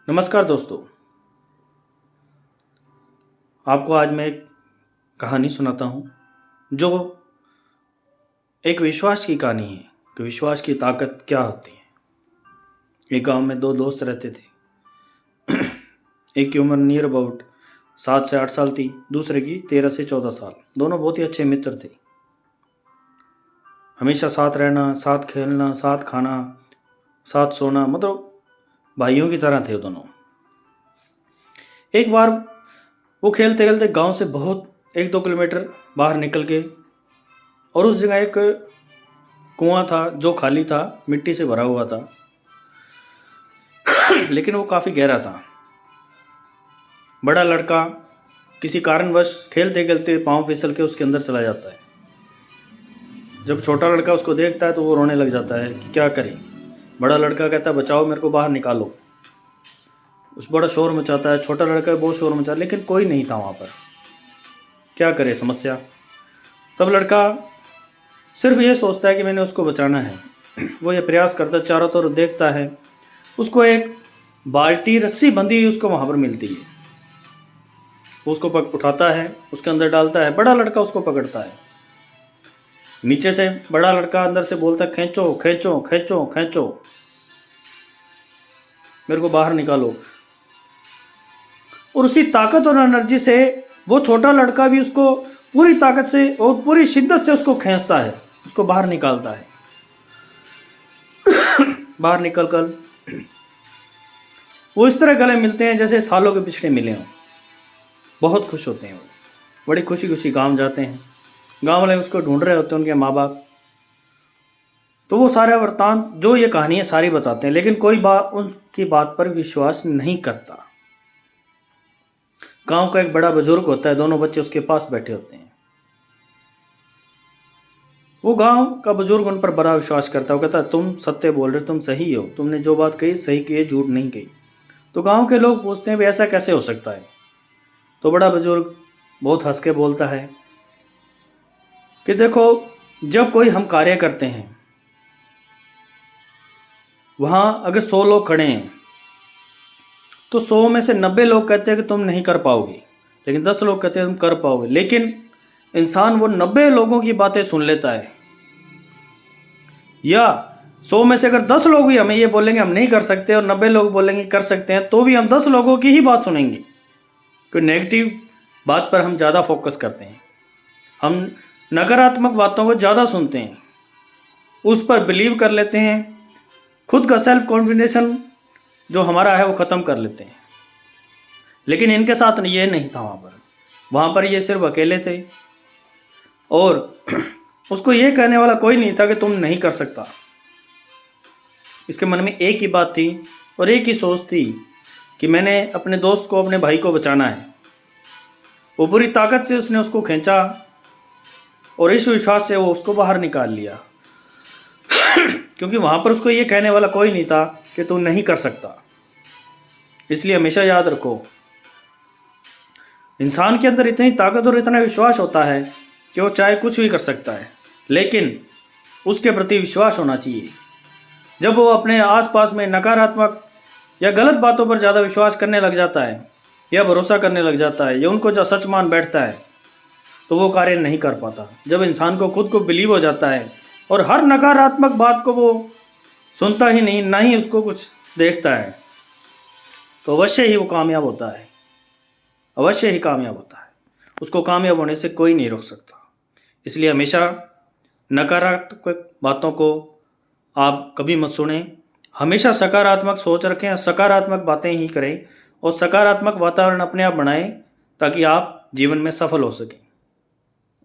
नमस्कार दोस्तों। आपको आज मैं एक कहानी सुनाता हूँ जो एक विश्वास की कहानी है कि विश्वास की ताकत क्या होती है। एक गांव में दो दोस्त रहते थे। एक की उम्र नियर अबाउट 7 से 8 साल थी, दूसरे की 13 से 14 साल। दोनों बहुत ही अच्छे मित्र थे। हमेशा साथ रहना, साथ खेलना, साथ खाना, साथ सोना, मतलब भाइयों की तरह थे वो दोनों। एक बार वो खेलते खेलते गांव से बहुत 1-2 किलोमीटर बाहर निकल के, और उस जगह एक कुआं था जो खाली था, मिट्टी से भरा हुआ था लेकिन वो काफ़ी गहरा था। बड़ा लड़का किसी कारणवश खेलते खेलते पाँव फिसल के उसके अंदर चला जाता है। जब छोटा लड़का उसको देखता है तो वो रोने लग जाता है कि क्या करे। बड़ा लड़का कहता है बचाओ, मेरे को बाहर निकालो। उस बड़ा शोर मचाता है, छोटा लड़का बहुत शोर मचा, लेकिन कोई नहीं था वहाँ पर। क्या करे समस्या। तब लड़का सिर्फ ये सोचता है कि मैंने उसको बचाना है। वो ये प्रयास करता है, चारों तरफ देखता है। उसको एक बाल्टी रस्सी बंधी हुई उसको वहाँ पर मिलती है। उसको उठाता है, उसके अंदर डालता है। बड़ा लड़का उसको पकड़ता है। नीचे से बड़ा लड़का अंदर से बोलता है खींचो खींचो खींचो खींचो, मेरे को बाहर निकालो। और उसी ताकत और एनर्जी से वो छोटा लड़का भी उसको पूरी ताकत से और पूरी शिद्दत से उसको खींचता है, उसको बाहर निकालता है। बाहर निकल कर वो इस तरह गले मिलते हैं जैसे सालों के पिछड़े मिले हों। बहुत खुश होते हैं वो, बड़ी खुशी खुशी गांव जाते हैं। गांव वाले उसको ढूंढ रहे होते हैं, उनके माँ बाप। तो वो सारा वृत्तांत जो ये कहानी है सारी बताते हैं, लेकिन कोई बात उनकी बात पर विश्वास नहीं करता। गांव का एक बड़ा बुजुर्ग होता है, दोनों बच्चे उसके पास बैठे होते हैं। वो गांव का बुजुर्ग उन पर बड़ा विश्वास करता है। वो कहता है तुम सत्य बोल रहे, तुम सही हो, तुमने जो बात कही सही कही, झूठ नहीं कही। तो गांव के लोग पूछते हैं भी ऐसा कैसे हो सकता है। तो बड़ा बुजुर्ग बहुत हंस के बोलता है कि देखो, जब कोई हम कार्य करते हैं, वहाँ अगर 100 लोग खड़े हैं तो 100 में से 90 लोग कहते हैं कि तुम नहीं कर पाओगे, लेकिन 10 लोग कहते हैं तुम कर पाओगे। लेकिन इंसान वो 90 लोगों की बातें सुन लेता है। या 100 में से अगर 10 लोग भी हमें ये बोलेंगे हम नहीं कर सकते और 90 लोग बोलेंगे कर सकते हैं, तो भी हम 10 लोगों की ही बात सुनेंगे। कोई नेगेटिव बात पर हम ज़्यादा फोकस करते हैं, हम नकारात्मक बातों को ज़्यादा सुनते हैं, उस पर बिलीव कर लेते हैं। खुद का सेल्फ कॉन्फिडेंस जो हमारा है वो ख़त्म कर लेते हैं। लेकिन इनके साथ ये नहीं था। वहाँ पर ये सिर्फ अकेले थे, और उसको ये कहने वाला कोई नहीं था कि तुम नहीं कर सकता। इसके मन में एक ही बात थी और एक ही सोच थी कि मैंने अपने दोस्त को, अपने भाई को बचाना है। वो पूरी ताकत से उसने उसको खींचा और इस विश्वास से वो उसको बाहर निकाल लिया। क्योंकि वहाँ पर उसको ये कहने वाला कोई नहीं था कि तू नहीं कर सकता। इसलिए हमेशा याद रखो, इंसान के अंदर इतनी ताकत और इतना विश्वास होता है कि वो चाहे कुछ भी कर सकता है, लेकिन उसके प्रति विश्वास होना चाहिए। जब वो अपने आसपास में नकारात्मक या गलत बातों पर ज़्यादा विश्वास करने लग जाता है, या भरोसा करने लग जाता है, या उनको जो सच मान बैठता है, तो वो कार्य नहीं कर पाता। जब इंसान को खुद को बिलीव हो जाता है और हर नकारात्मक बात को वो सुनता ही नहीं, ना ही उसको कुछ देखता है, तो अवश्य ही वो कामयाब होता है, अवश्य ही कामयाब होता है। उसको कामयाब होने से कोई नहीं रोक सकता। इसलिए हमेशा नकारात्मक बातों को आप कभी मत सुने। हमेशा सकारात्मक सोच रखें, सकारात्मक बातें ही करें और सकारात्मक वातावरण अपने आप बनाएं, ताकि आप जीवन में सफल हो सकें।